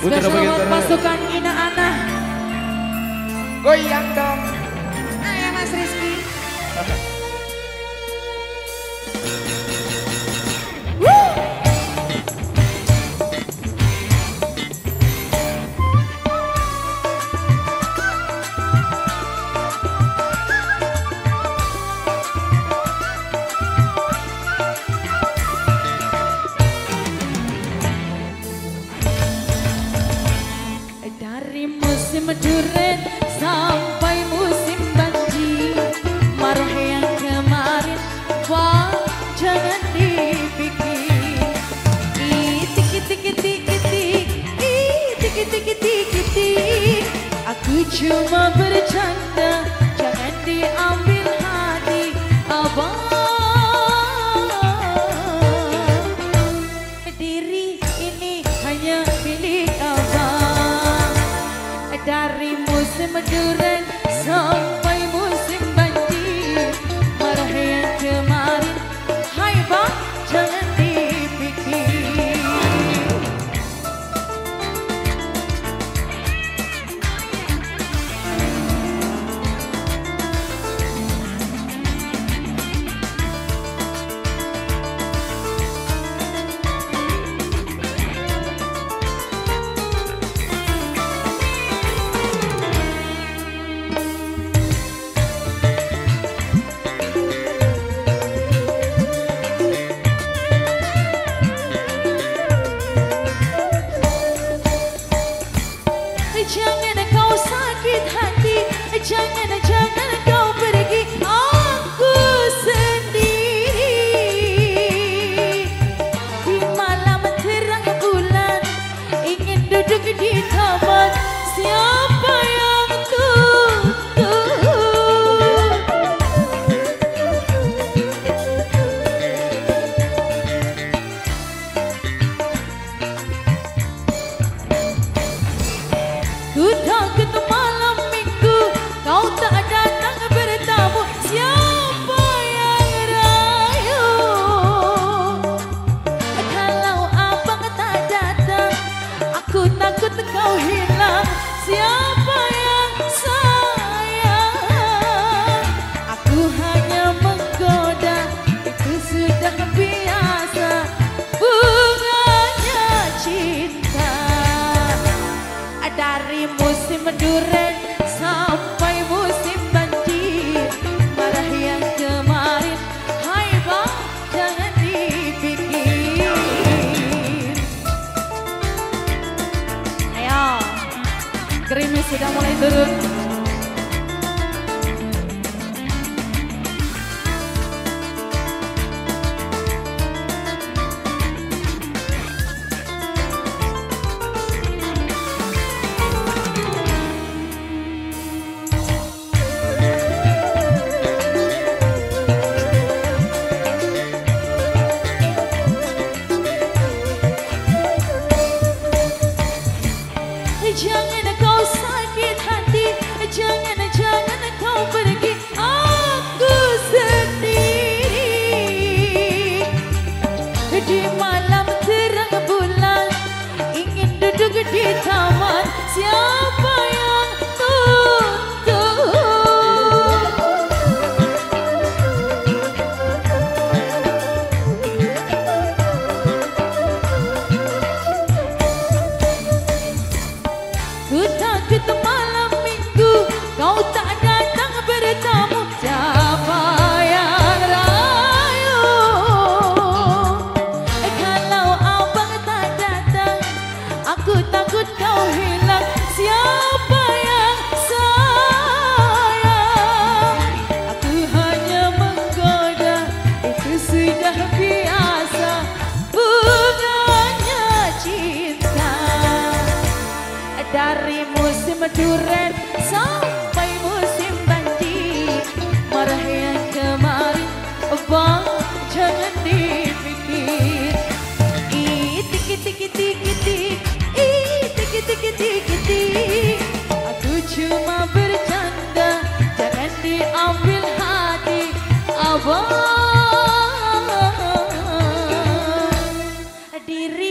Spesial pasukan Ina Ana. Goyang dong. Ayo Mas Rizky. Dari musim duren sampai musim banjir, marah yang kemarin wah jangan dipikir. Tik tik tik tik tik, tik tik tik tik. Aku cuma bercanda, jangan diambil hati abang. Diri ini hanya milik abang. Dari musim duren sampai musim banjir, marah yang kemarin hai bang jangan dipikir. Jangan kau sakit hati, jangan kau pergi, aku sendiri. Di malam terang bulan, ingin duduk di taman, siapa yang tutup? Ku takut malam minggu kau tak datang bertamu, siapa yang rayu? Kalau abang tak datang, aku takut kau hilang, siapa yang sayang? Aku hanya menggoda, itu sudah biasa, bunganya cinta. Dari musim duren sampai musim banjir, marah yang kemarin hai bang jangan dipikir. Ayo, gerimis sudah mulai turun. Jangan kau sakit hati, jangan kau pergi, aku sendiri. Di malam terang bulan, ingin duduk di taman, siapa yang tutup? Ku takut malam minggu kau tak datang bertamu, siapa yang rayu? Kalau abang tak datang, aku takut kau hilang, siapa yang sayang? Aku hanya menggoda, itu sudah biasa, bunganya cinta. Dari musim duren sampai musim banjir, marah yang kemarin bang jangan dipikir. Tik tik tik tik, tik tik tik tik. Aku cuma bercanda, jangan diambil hati abang. Diri